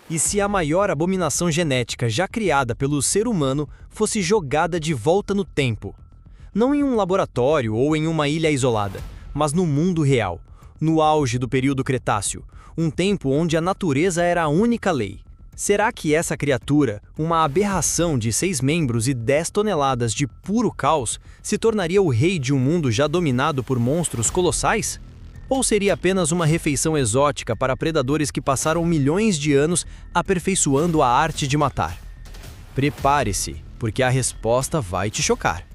E se a maior abominação genética já criada pelo ser humano fosse jogada de volta no tempo? Não em um laboratório ou em uma ilha isolada, mas no mundo real, no auge do período Cretáceo, um tempo onde a natureza era a única lei. Será que essa criatura, uma aberração de 6 membros e 10 toneladas de puro caos, se tornaria o rei de um mundo já dominado por monstros colossais? Ou seria apenas uma refeição exótica para predadores que passaram milhões de anos aperfeiçoando a arte de matar? Prepare-se, porque a resposta vai te chocar.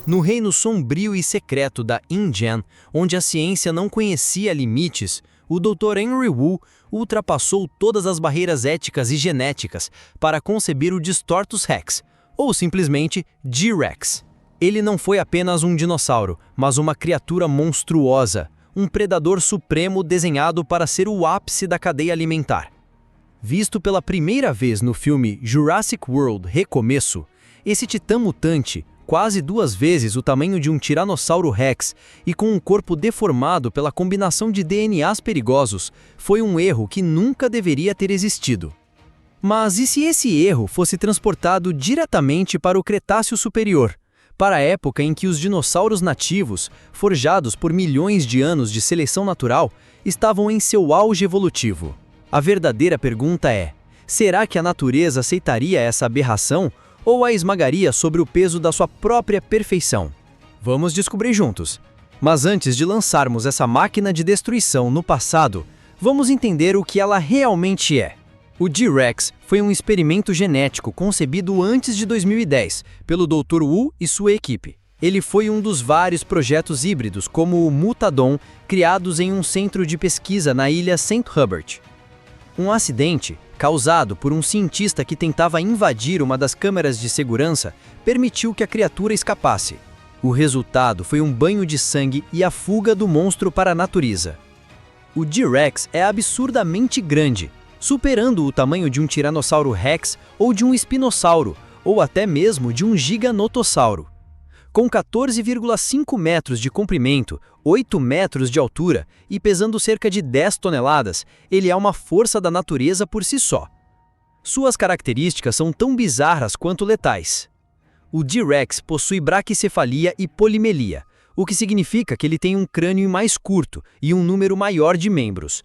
No reino sombrio e secreto da InGen, onde a ciência não conhecia limites, o Dr. Henry Wu ultrapassou todas as barreiras éticas e genéticas para conceber o Distortus Rex, ou simplesmente G-Rex. Ele não foi apenas um dinossauro, mas uma criatura monstruosa, um predador supremo desenhado para ser o ápice da cadeia alimentar. Visto pela primeira vez no filme Jurassic World Recomeço, esse titã mutante, quase 2 vezes o tamanho de um Tiranossauro Rex e com um corpo deformado pela combinação de DNAs perigosos, foi um erro que nunca deveria ter existido. Mas e se esse erro fosse transportado diretamente para o Cretáceo Superior, para a época em que os dinossauros nativos, forjados por milhões de anos de seleção natural, estavam em seu auge evolutivo? A verdadeira pergunta é: será que a natureza aceitaria essa aberração ou a esmagaria sobre o peso da sua própria perfeição? Vamos descobrir juntos. Mas antes de lançarmos essa máquina de destruição no passado, vamos entender o que ela realmente é. O G-Rex foi um experimento genético concebido antes de 2010 pelo Dr. Wu e sua equipe. Ele foi um dos vários projetos híbridos, como o Mutadon, criados em um centro de pesquisa na ilha St. Hubert. Um acidente, causado por um cientista que tentava invadir uma das câmeras de segurança, permitiu que a criatura escapasse. O resultado foi um banho de sangue e a fuga do monstro para a natureza. O G-Rex é absurdamente grande, superando o tamanho de um Tiranossauro Rex ou de um Espinossauro, ou até mesmo de um Giganotossauro. Com 14,5 metros de comprimento, 8 metros de altura e pesando cerca de 10 toneladas, ele é uma força da natureza por si só. Suas características são tão bizarras quanto letais. O G-Rex possui braquicefalia e polimelia, o que significa que ele tem um crânio mais curto e um número maior de membros.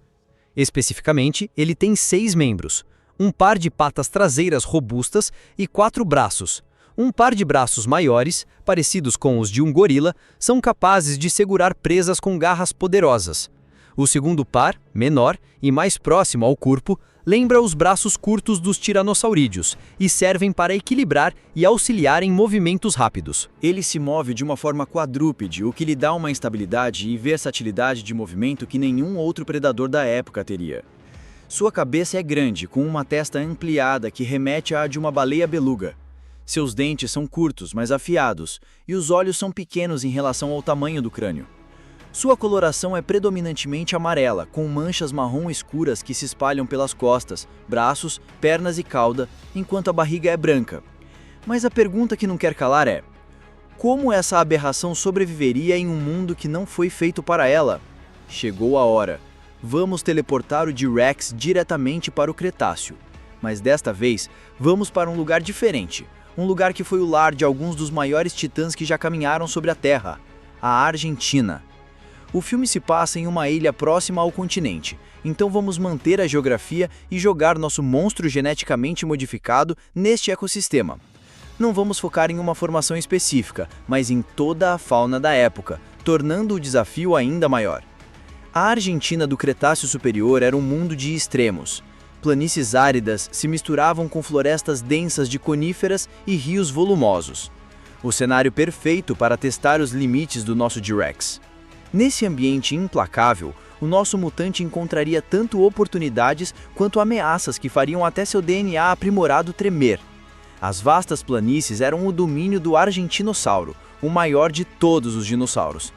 Especificamente, ele tem 6 membros, um par de patas traseiras robustas e 4 braços. Um par de braços maiores, parecidos com os de um gorila, são capazes de segurar presas com garras poderosas. O segundo par, menor e mais próximo ao corpo, lembra os braços curtos dos tiranossaurídeos e servem para equilibrar e auxiliar em movimentos rápidos. Ele se move de uma forma quadrúpede, o que lhe dá uma estabilidade e versatilidade de movimento que nenhum outro predador da época teria. Sua cabeça é grande, com uma testa ampliada que remete à de uma baleia beluga. Seus dentes são curtos, mas afiados, e os olhos são pequenos em relação ao tamanho do crânio. Sua coloração é predominantemente amarela, com manchas marrom escuras que se espalham pelas costas, braços, pernas e cauda, enquanto a barriga é branca. Mas a pergunta que não quer calar é: como essa aberração sobreviveria em um mundo que não foi feito para ela? Chegou a hora. Vamos teleportar o G-Rex diretamente para o Cretáceo. Mas desta vez, vamos para um lugar diferente. Um lugar que foi o lar de alguns dos maiores titãs que já caminharam sobre a Terra, a Argentina. O filme se passa em uma ilha próxima ao continente, então vamos manter a geografia e jogar nosso monstro geneticamente modificado neste ecossistema. Não vamos focar em uma formação específica, mas em toda a fauna da época, tornando o desafio ainda maior. A Argentina do Cretáceo Superior era um mundo de extremos. Planícies áridas se misturavam com florestas densas de coníferas e rios volumosos. O cenário perfeito para testar os limites do nosso G-Rex. Nesse ambiente implacável, o nosso mutante encontraria tanto oportunidades quanto ameaças que fariam até seu DNA aprimorado tremer. As vastas planícies eram o domínio do Argentinossauro, o maior de todos os dinossauros.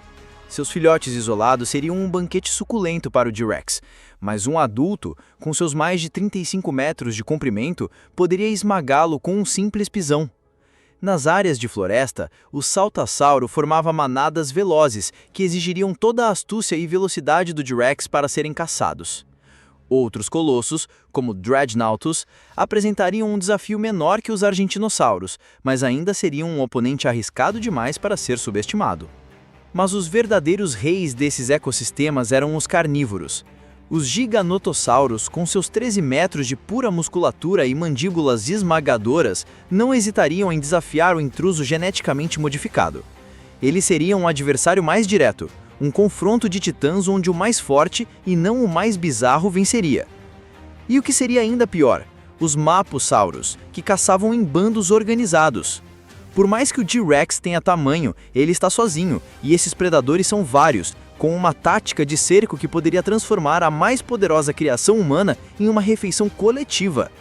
Seus filhotes isolados seriam um banquete suculento para o G-Rex, mas um adulto, com seus mais de 35 metros de comprimento, poderia esmagá-lo com um simples pisão. Nas áreas de floresta, o saltassauro formava manadas velozes que exigiriam toda a astúcia e velocidade do G-Rex para serem caçados. Outros colossos, como Dreadnoughtus, apresentariam um desafio menor que os argentinossauros, mas ainda seriam um oponente arriscado demais para ser subestimado. Mas os verdadeiros reis desses ecossistemas eram os carnívoros. Os giganotossauros, com seus 13 metros de pura musculatura e mandíbulas esmagadoras, não hesitariam em desafiar o intruso geneticamente modificado. Eles seriam um adversário mais direto, um confronto de titãs onde o mais forte e não o mais bizarro venceria. E o que seria ainda pior, os mapussauros, que caçavam em bandos organizados. Por mais que o T-Rex tenha tamanho, ele está sozinho, e esses predadores são vários, com uma tática de cerco que poderia transformar a mais poderosa criação humana em uma refeição coletiva.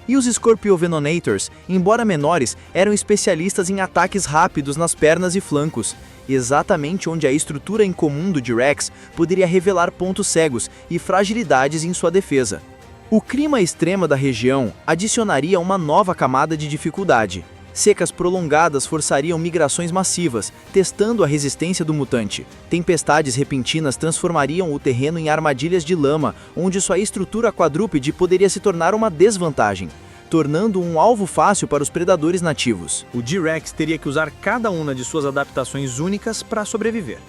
E os Scorpiovenonators, embora menores, eram especialistas em ataques rápidos nas pernas e flancos, exatamente onde a estrutura incomum do T-Rex poderia revelar pontos cegos e fragilidades em sua defesa. O clima extremo da região adicionaria uma nova camada de dificuldade. Secas prolongadas forçariam migrações massivas, testando a resistência do mutante. Tempestades repentinas transformariam o terreno em armadilhas de lama, onde sua estrutura quadrúpede poderia se tornar uma desvantagem, tornando um alvo fácil para os predadores nativos. O T-Rex teria que usar cada uma de suas adaptações únicas para sobreviver.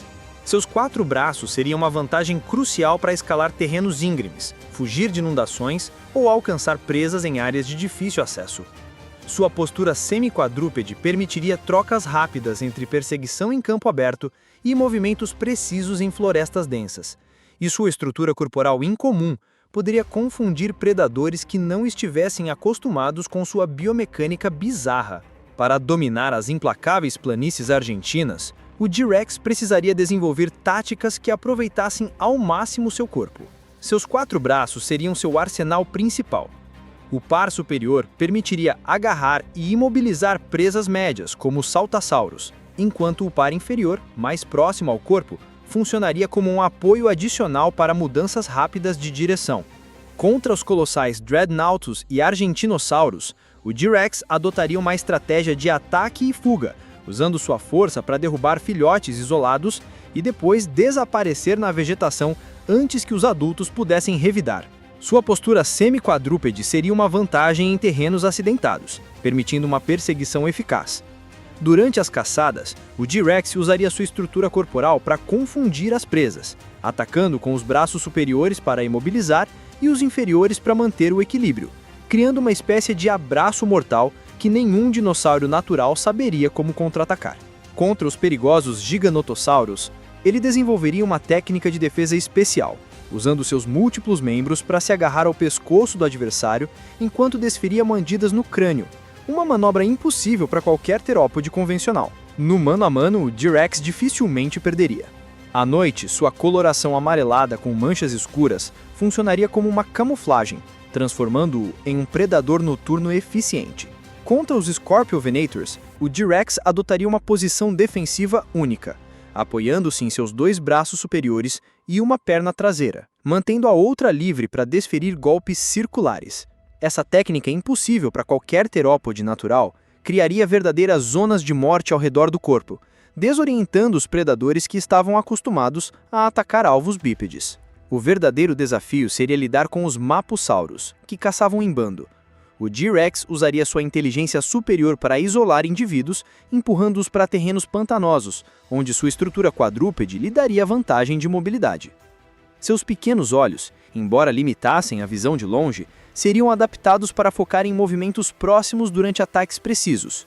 Seus 4 braços seriam uma vantagem crucial para escalar terrenos íngremes, fugir de inundações ou alcançar presas em áreas de difícil acesso. Sua postura semi-quadrúpede permitiria trocas rápidas entre perseguição em campo aberto e movimentos precisos em florestas densas. E sua estrutura corporal incomum poderia confundir predadores que não estivessem acostumados com sua biomecânica bizarra. Para dominar as implacáveis planícies argentinas, o T-Rex precisaria desenvolver táticas que aproveitassem ao máximo seu corpo. Seus 4 braços seriam seu arsenal principal. O par superior permitiria agarrar e imobilizar presas médias, como os saltassauros, enquanto o par inferior, mais próximo ao corpo, funcionaria como um apoio adicional para mudanças rápidas de direção. Contra os colossais Dreadnoughtus e Argentinossauros, o T-Rex adotaria uma estratégia de ataque e fuga, usando sua força para derrubar filhotes isolados e depois desaparecer na vegetação antes que os adultos pudessem revidar. Sua postura semi-quadrúpede seria uma vantagem em terrenos acidentados, permitindo uma perseguição eficaz. Durante as caçadas, o T-Rex usaria sua estrutura corporal para confundir as presas, atacando com os braços superiores para imobilizar e os inferiores para manter o equilíbrio, criando uma espécie de abraço mortal que nenhum dinossauro natural saberia como contra-atacar. Contra os perigosos giganotossauros, ele desenvolveria uma técnica de defesa especial, usando seus múltiplos membros para se agarrar ao pescoço do adversário enquanto desferia mordidas no crânio, uma manobra impossível para qualquer terópode convencional. No mano a mano, o T-Rex dificilmente perderia. À noite, sua coloração amarelada com manchas escuras funcionaria como uma camuflagem, transformando-o em um predador noturno eficiente. Contra os Scorpiovenators, o T-Rex adotaria uma posição defensiva única, apoiando-se em seus 2 braços superiores e uma perna traseira, mantendo a outra livre para desferir golpes circulares. Essa técnica impossível para qualquer terópode natural criaria verdadeiras zonas de morte ao redor do corpo, desorientando os predadores que estavam acostumados a atacar alvos bípedes. O verdadeiro desafio seria lidar com os mapussauros, que caçavam em bando. O T-Rex usaria sua inteligência superior para isolar indivíduos, empurrando-os para terrenos pantanosos, onde sua estrutura quadrúpede lhe daria vantagem de mobilidade. Seus pequenos olhos, embora limitassem a visão de longe, seriam adaptados para focar em movimentos próximos durante ataques precisos.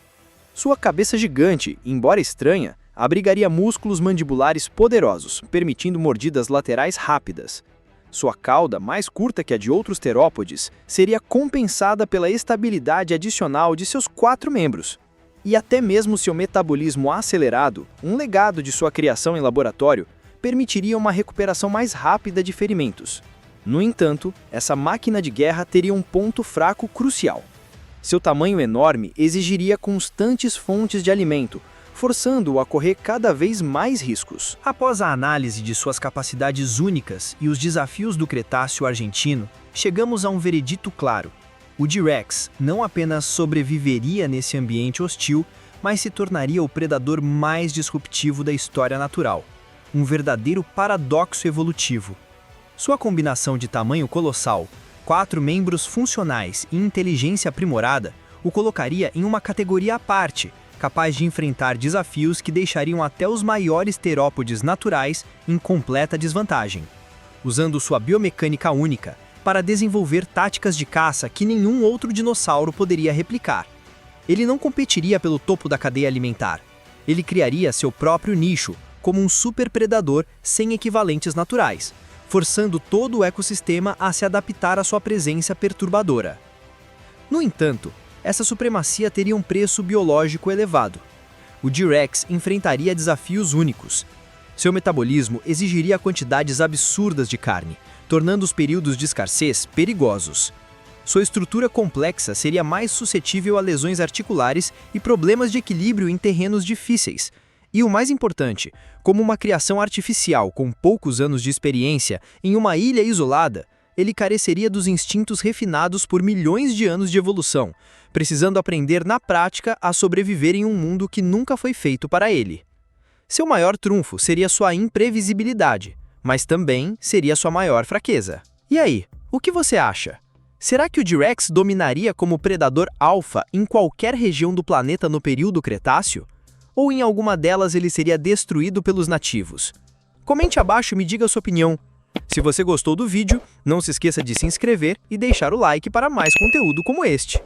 Sua cabeça gigante, embora estranha, abrigaria músculos mandibulares poderosos, permitindo mordidas laterais rápidas. Sua cauda, mais curta que a de outros terópodes, seria compensada pela estabilidade adicional de seus 4 membros. E até mesmo seu metabolismo acelerado, um legado de sua criação em laboratório, permitiria uma recuperação mais rápida de ferimentos. No entanto, essa máquina de guerra teria um ponto fraco crucial. Seu tamanho enorme exigiria constantes fontes de alimento, forçando-o a correr cada vez mais riscos. Após a análise de suas capacidades únicas e os desafios do Cretáceo argentino, chegamos a um veredito claro. O T-Rex não apenas sobreviveria nesse ambiente hostil, mas se tornaria o predador mais disruptivo da história natural. Um verdadeiro paradoxo evolutivo. Sua combinação de tamanho colossal, 4 membros funcionais e inteligência aprimorada o colocaria em uma categoria à parte, capaz de enfrentar desafios que deixariam até os maiores terópodes naturais em completa desvantagem. Usando sua biomecânica única para desenvolver táticas de caça que nenhum outro dinossauro poderia replicar. Ele não competiria pelo topo da cadeia alimentar. Ele criaria seu próprio nicho, como um superpredador sem equivalentes naturais, forçando todo o ecossistema a se adaptar à sua presença perturbadora. No entanto, essa supremacia teria um preço biológico elevado. O T-Rex enfrentaria desafios únicos. Seu metabolismo exigiria quantidades absurdas de carne, tornando os períodos de escassez perigosos. Sua estrutura complexa seria mais suscetível a lesões articulares e problemas de equilíbrio em terrenos difíceis. E o mais importante, como uma criação artificial com poucos anos de experiência em uma ilha isolada, ele careceria dos instintos refinados por milhões de anos de evolução, precisando aprender na prática a sobreviver em um mundo que nunca foi feito para ele. Seu maior trunfo seria sua imprevisibilidade, mas também seria sua maior fraqueza. E aí, o que você acha? Será que o T-Rex dominaria como predador alfa em qualquer região do planeta no período Cretáceo? Ou em alguma delas ele seria destruído pelos nativos? Comente abaixo e me diga a sua opinião. Se você gostou do vídeo, não se esqueça de se inscrever e deixar o like para mais conteúdo como este.